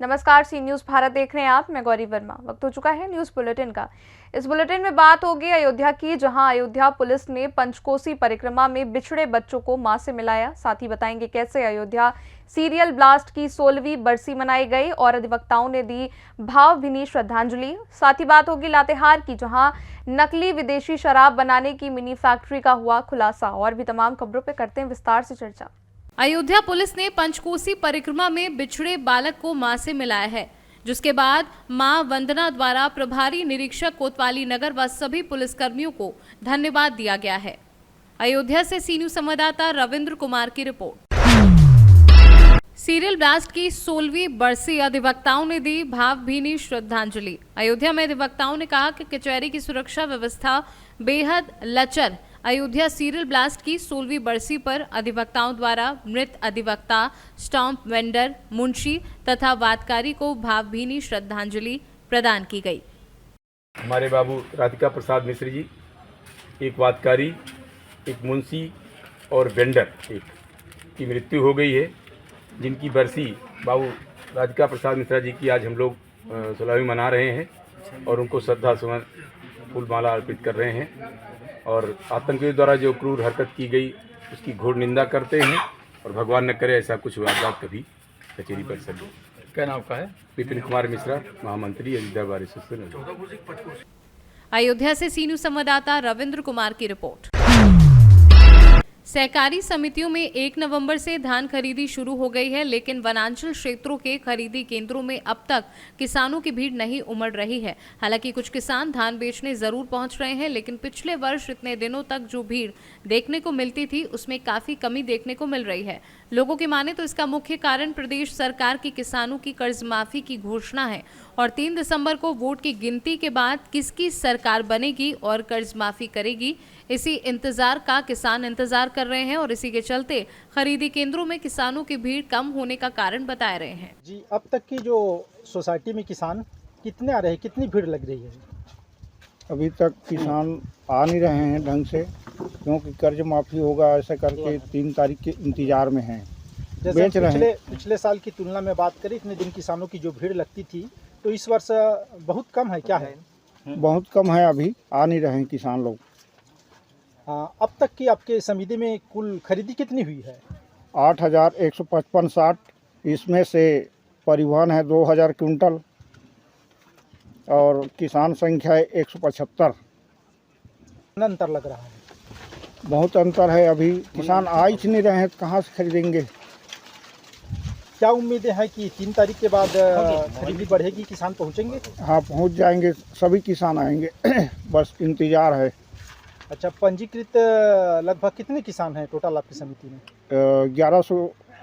नमस्कार, सी न्यूज़ भारत देख रहे हैं आप। मैं गौरी वर्मा। वक्त हो चुका है न्यूज़ बुलेटिन का। इस बुलेटिन में बात होगी अयोध्या की, जहां अयोध्या पुलिस ने पंचकोसी परिक्रमा में बिछड़े बच्चों को मां से मिलाया। साथ ही बताएंगे कैसे अयोध्या सीरियल ब्लास्ट की 16वीं बरसी मनाई गई और अधिवक्ताओं ने दी भावभीनी श्रद्धांजलि। साथ ही बात होगी लातेहार की, जहां नकली विदेशी शराब बनाने की मिनी फैक्ट्री का हुआ खुलासा। और भी तमाम खबरों पर करते हैं विस्तार से चर्चा। अयोध्या पुलिस ने पंचकोसी परिक्रमा में बिछड़े बालक को मां से मिलाया है, जिसके बाद मां वंदना द्वारा प्रभारी निरीक्षक कोतवाली नगर व सभी पुलिसकर्मियों को धन्यवाद दिया गया है। अयोध्या से सी न्यूज़ संवाददाता रविंद्र कुमार की रिपोर्ट। सीरियल ब्लास्ट की 16वीं बरसी, अधिवक्ताओं ने दी भावभीनी श्रद्धांजलि। अयोध्या में अधिवक्ताओं ने कहा कि कचहरी की सुरक्षा व्यवस्था बेहद लचर। अयोध्या सीरियल ब्लास्ट की 16वीं बरसी पर अधिवक्ताओं द्वारा मृत अधिवक्ता, स्टाम्प वेंडर, मुंशी तथा वादकारी को भावभीनी श्रद्धांजलि प्रदान की गई। हमारे बाबू राधिका प्रसाद मिश्र जी, एक वादकारी, एक मुंशी और वेंडर एक की मृत्यु हो गई है, जिनकी बरसी बाबू राधिका प्रसाद मिश्रा जी की आज हम लोग 16वीं मना रहे हैं और उनको श्रद्धा सुमन फूलमाला अर्पित कर रहे हैं। और आतंकियों द्वारा जो क्रूर हरकत की गई उसकी घोर निंदा करते हैं और भगवान न करे ऐसा कुछ वारदात कभी कचहरी परिसर में। क्या नाम का है? विपिन कुमार मिश्रा, महामंत्री, अयोध्या बार एसोसिएशन। अयोध्या से सी न्यूज़ संवाददाता रविंद्र कुमार की रिपोर्ट। सहकारी समितियों में 1 नवंबर से धान खरीदी शुरू हो गई है, लेकिन वनांचल क्षेत्रों के खरीदी केंद्रों में अब तक किसानों की भीड़ नहीं उमड़ रही है। हालांकि कुछ किसान धान बेचने जरूर पहुंच रहे हैं, लेकिन पिछले वर्ष इतने दिनों तक जो भीड़ देखने को मिलती थी उसमें काफी कमी देखने को मिल रही है। लोगों की माने तो इसका मुख्य कारण प्रदेश सरकार की किसानों की कर्ज माफी की घोषणा है और 3 दिसंबर को वोट की गिनती के बाद किसकी सरकार बनेगी और कर्ज माफी करेगी, इसी इंतजार का किसान इंतजार कर रहे हैं और इसी के चलते खरीदी केंद्रों में किसानों की भीड़ कम होने का कारण बता रहे हैं। जी, अब तक की जो सोसाइटी में किसान कितने आ रहे हैं, कितनी भीड़ लग रही है? अभी तक किसान आ नहीं रहे हैं ढंग से, क्योंकि कर्ज माफ़ी होगा ऐसा करके 3 तारीख के इंतजार में हैं। बेच रहे हैं। पिछले साल की तुलना में बात करें, इतने दिन किसानों की जो भीड़ लगती थी, तो इस वर्ष बहुत कम है। क्या है? बहुत कम है, अभी आ नहीं रहे हैं किसान लोग। अब तक की आपके समिति में कुल खरीदी कितनी हुई है? 8,155-60, इसमें से परिवहन है 2,000 क्विंटल और किसान संख्या है 175। कितना अंतर लग रहा है? बहुत अंतर है, अभी किसान आ ही नहीं रहे हैं, कहाँ से खरीदेंगे? क्या उम्मीदें हैं कि 3 तारीख के बाद खरीदी बढ़ेगी, किसान पहुंचेंगे? हाँ, पहुंच जाएंगे, सभी किसान आएंगे। बस इंतजार है। अच्छा, पंजीकृत लगभग कितने किसान हैं टोटल आपकी समिति में? 1100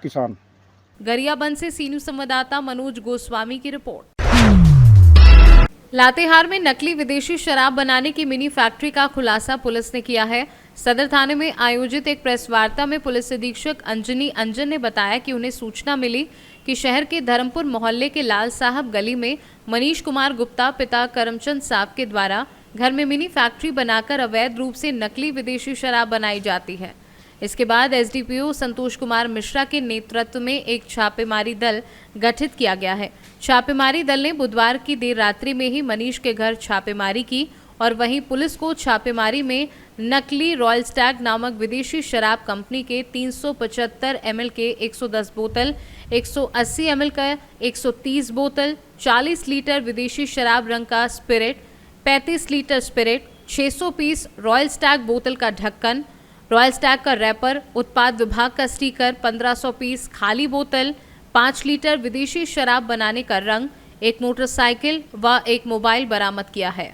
किसान। गरियाबंद से सी न्यूज़ संवाददाता मनोज गोस्वामी की रिपोर्ट। लातेहार में नकली विदेशी शराब बनाने की मिनी फैक्ट्री का खुलासा पुलिस ने किया है। सदर थाने में आयोजित एक प्रेस वार्ता में पुलिस अधीक्षक अंजनी अंजन ने बताया कि उन्हें सूचना मिली कि शहर के धर्मपुर मोहल्ले के लाल साहब गली में मनीष कुमार गुप्ता पिता करमचंद साहब के द्वारा घर में मिनी फैक्ट्री बनाकर अवैध रूप से नकली विदेशी शराब बनाई जाती है। इसके बाद एसडीपीओ संतोष कुमार मिश्रा के नेतृत्व में एक छापेमारी दल गठित किया गया है। छापेमारी दल ने बुधवार की देर रात्रि में ही मनीष के घर छापेमारी की और वहीं पुलिस को छापेमारी में नकली रॉयल स्टैग नामक विदेशी शराब कंपनी के 375 ml के 110 बोतल, 180 ml का 130 बोतल, 40 लीटर विदेशी शराब रंग का spirit, 35 litre spirit, 600 piece royal stag बोतल का ढक्कन, रॉयल स्टैग का रैपर, उत्पाद विभाग का स्टिकर, 1500 पीस खाली बोतल, 5 लीटर विदेशी शराब बनाने का रंग, एक मोटरसाइकिल व एक मोबाइल बरामद किया है।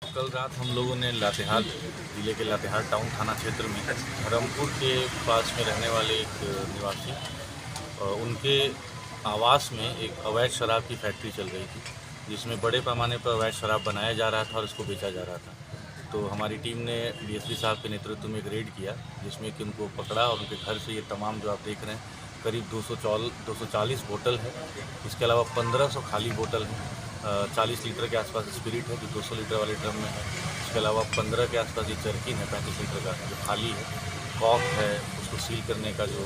कल रात हम लोगों ने लातेहार जिले के लातेहार टाउन थाना क्षेत्र में धर्मपुर के पास में रहने वाले एक निवासी, उनके आवास में एक अवैध शराब की फैक्ट्री चल रही थी, जिसमें बड़े पैमाने पर अवैध शराब बनाया जा रहा था और इसको बेचा जा रहा था। तो हमारी टीम ने डीएसपी साहब के नेतृत्व में एक रेड किया, जिसमें कि उनको पकड़ा और उनके घर से ये तमाम जो आप देख रहे हैं करीब 240 बोतल है। इसके अलावा 1500 खाली बोतल है, 40 लीटर के आसपास स्पिरिट है जो 200 लीटर वाले ड्रम में है। इसके अलावा 15 के आसपास ये जर्किन है 35 लीटर का जो खाली है, कॉक है, उसको सील करने का जो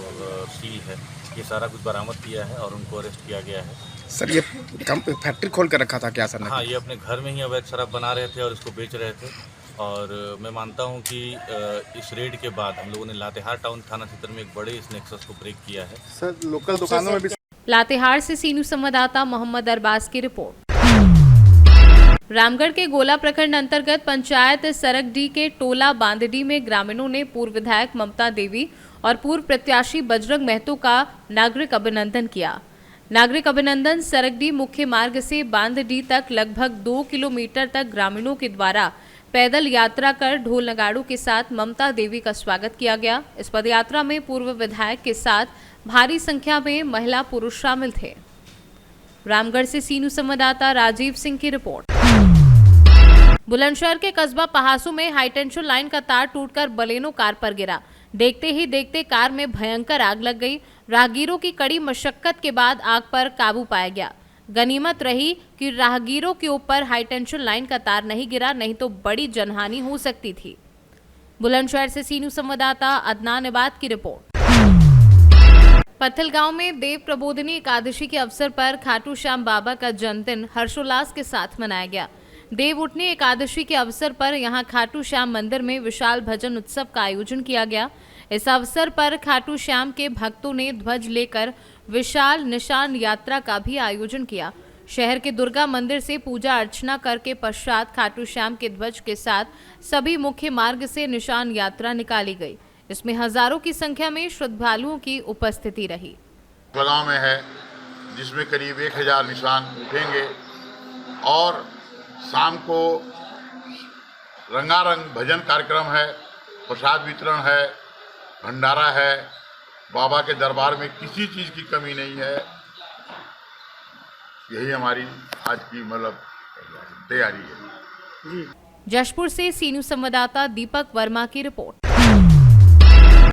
सील है, ये सारा कुछ बरामद किया है और उनको अरेस्ट किया गया है। सर ये फैक्ट्री खोल कर रखा था क्या सर ने? हाँ, ये अपने घर में ही अवैध शराब बना रहे थे और इसको बेच रहे थे। और मैं मानता हूँ कि इस रेड के बाद हम लोगों ने लातेहार टाउन थाना क्षेत्र में एक बड़े इस नेक्सस को ब्रेक किया है। सर लोकल दुकानों में भी लातेहार से सीनू संवाददाता मोहम्मद अरबाज की रिपोर्ट। रामगढ़ के गोला प्रखंड अंतर्गत पंचायत सरकडी के टोला बांदडी में ग्रामीणों ने पूर्व विधायक ममता देवी और पूर्व प्रत्याशी बजरंग महतो का नागरिक अभिनंदन किया। नागरिक अभिनंदन सरकडी मुख्य मार्ग से बांदडी तक लगभग 2 किलोमीटर तक ग्रामीणों के द्वारा पैदल यात्रा कर ढोल नगाड़ों के साथ ममता देवी का स्वागत किया गया। इस पदयात्रा में पूर्व विधायक के साथ भारी संख्या में महिला पुरुष शामिल थे। रामगढ़ से सीनू संवाददाता राजीव सिंह की रिपोर्ट। बुलंदशहर के कस्बा पहासू में हाईटेंशन लाइन का तार टूटकर बलेनो कार पर गिरा। देखते ही देखते कार में भयंकर आग लग गई। राहगीरों की कड़ी मशक्कत के बाद आग पर काबू पाया गया। गनीमत रही कि राहगीरों के ऊपर हाईटेंशन लाइन का तार नहीं गिरा, नहीं तो बड़ी जनहानि हो सकती थी। बुलंदशहर से सीनू संवाददाता अदनान इबाद की रिपोर्ट। पत्थलगांव में देव प्रबोधिनी एकादशी के अवसर पर खाटू श्याम बाबा का जन्मदिन हर्षोल्लास के साथ मनाया गया। देव उठनी एकादशी के अवसर पर यहां खाटू श्याम मंदिर में विशाल भजन उत्सव का आयोजन किया गया। इस अवसर पर खाटू श्याम के भक्तों ने ध्वज लेकर विशाल निशान यात्रा का भी आयोजन किया। शहर के दुर्गा मंदिर से पूजा अर्चना करके पश्चात खाटू श्याम के ध्वज के साथ सभी मुख्य मार्ग से निशान यात्रा निकाली गई। इसमें हजारों की संख्या में श्रद्धालुओं की उपस्थिति रही। गांव में है जिसमें करीब 1000 निशान उठेंगे और शाम को रंगारंग भजन कार्यक्रम है, प्रसाद वितरण है, भंडारा है। बाबा के दरबार में किसी चीज़ की कमी नहीं है। यही हमारी आज की तैयारी है। जशपुर से सीनू संवाददाता दीपक वर्मा की रिपोर्ट।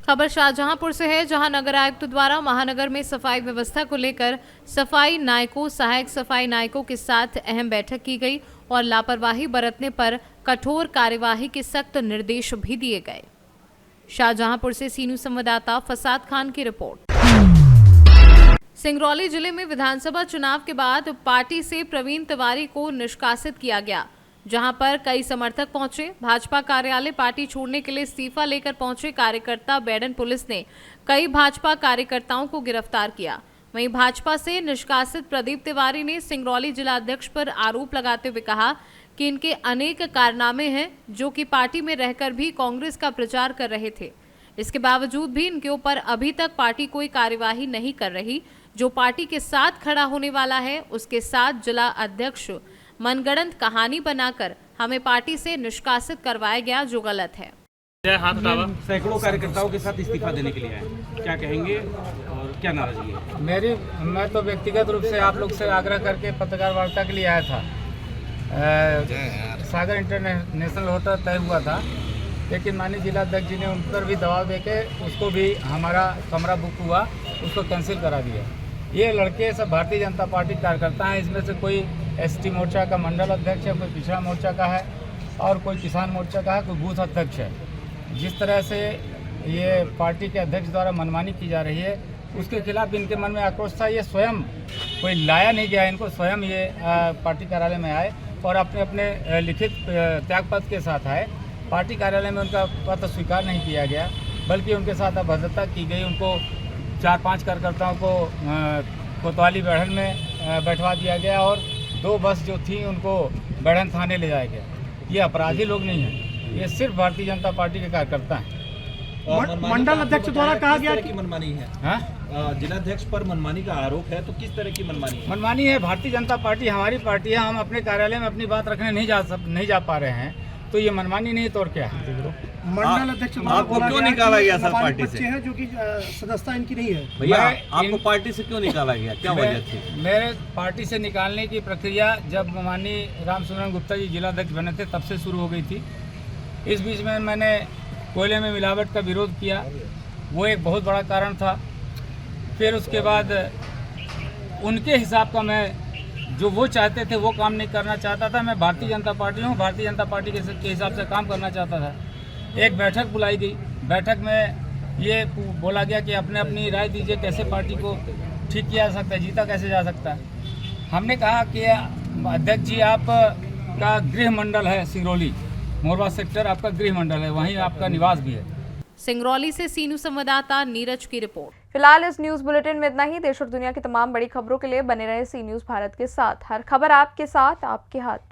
खबर शाहजहांपुर से है, जहां नगर आयुक्त द्वारा महानगर में सफाई व्यवस्था को लेकर सफाई नायकों, सहायक सफाई नायकों के साथ अहम बैठक की गई और लापरवाही बरतने पर कठोर कार्यवाही के सख्त निर्देश भी दिए गए। शाहजहांपुर से सीनू संवाददाता फसाद खान की रिपोर्ट। सिंगरौली जिले में विधानसभा चुनाव के बाद पार्टी से प्रवीण तिवारी को निष्कासित किया गया, जहां पर कई समर्थक पहुंचे। भाजपा कार्यालय पार्टी छोड़ने के लिए इस्तीफा लेकर पहुंचे कार्यकर्ता बेडन पुलिस ने कई भाजपा कार्यकर्ताओं को गिरफ्तार किया। वहीं भाजपा से निष्कासित प्रदीप तिवारी ने सिंगरौली जिला अध्यक्ष पर आरोप लगाते हुए कहा कि इनके अनेक कारनामे हैं, जो कि पार्टी में रहकर भी कांग्रेस का प्रचार कर रहे थे। इसके बावजूद भी इनके ऊपर अभी तक पार्टी कोई कार्यवाही नहीं कर रही। जो पार्टी के साथ खड़ा होने वाला है, उसके साथ जिला अध्यक्ष मनगढ़ंत कहानी बनाकर हमें पार्टी से निष्कासित करवाया गया, जो गलत है। सैकड़ों कार्यकर्ताओं के साथ इस्तीफा देने के लिए आए, क्या कहेंगे और क्या नाराजगी है? मैं तो व्यक्तिगत रूप से आप लोग से आग्रह करके पत्रकार वार्ता के लिए आया था। सागर इंटरनेशनल होटल तय हुआ था, लेकिन माननीय जिला अध्यक्ष जी ने उन पर भी दबाव देके उसको भी हमारा कमरा बुक हुआ, उसको कैंसिल करा दिया। ये लड़के सब भारतीय जनता पार्टी कार्यकर्ता हैं। इसमें से कोई एसटी मोर्चा का मंडल अध्यक्ष है, कोई पिछड़ा मोर्चा का है और कोई किसान मोर्चा का है, कोई बूथ अध्यक्ष है। जिस तरह से ये पार्टी के अध्यक्ष द्वारा मनमानी की जा रही है, उसके खिलाफ इनके मन में आक्रोश था। ये स्वयं कोई लाया नहीं गया, इनको स्वयं ये पार्टी कार्यालय में आए और अपने अपने लिखित त्यागपत्र के साथ आए। पार्टी कार्यालय में उनका पत्र स्वीकार नहीं किया गया, बल्कि उनके साथ अभद्रता की गई। उनको 4-5 कार्यकर्ताओं को कोतवाली बढ़न में बैठवा दिया गया और 2 बस जो थी उनको बढ़न थाने ले जाया गया। ये अपराधी लोग नहीं हैं, ये सिर्फ भारतीय जनता पार्टी के कार्यकर्ता हैं। मंडल अध्यक्ष द्वारा कहा गया कि मनमानी है। हाँ, जिलाध्यक्ष पर मनमानी का आरोप है, तो किस तरह की मनमानी है? मनमानी है। भारतीय जनता पार्टी हमारी पार्टी है, हम अपने कार्यालय में अपनी बात रखने नहीं जा पा रहे हैं, तो ये मनमानी नहीं तो और क्या है? मंडल अध्यक्ष आपको क्यों निकाला गया सर पार्टी से? हैं जो कि सदस्यता इनकी नहीं है। भैया आपको पार्टी से क्यों निकाला गया, क्या वजह थी? मेरे पार्टी से निकालने की प्रक्रिया जब माननीय रामसुब्रमण्यम गुप्ता जी जिलाध्यक्ष बने थे, तब से शुरू हो गई थी। इस बीच में मैंने कोयले में मिलावट का विरोध किया, वो एक बहुत बड़ा कारण था। फिर उसके बाद उनके हिसाब का मैं जो वो चाहते थे वो काम नहीं करना चाहता था। मैं भारतीय जनता पार्टी हूँ, भारतीय जनता पार्टी के हिसाब से काम करना चाहता था। एक बैठक बुलाई गई, बैठक में ये बोला गया कि अपने अपनी राय दीजिए, कैसे पार्टी को ठीक किया जा सकता है, जीता कैसे जा सकता है। हमने कहा कि अध्यक्ष जी आपका गृह मंडल है सिंगरौली, मोरवा सेक्टर आपका गृह मंडल है, वहीं आपका निवास भी है। सिंगरौली से सीनू संवाददाता नीरज की रिपोर्ट। फिलहाल इस न्यूज बुलेटिन में इतना ही। देश और दुनिया की तमाम बड़ी खबरों के लिए बने रहे सी न्यूज भारत के साथ। हर खबर आपके साथ, आपके हाथ।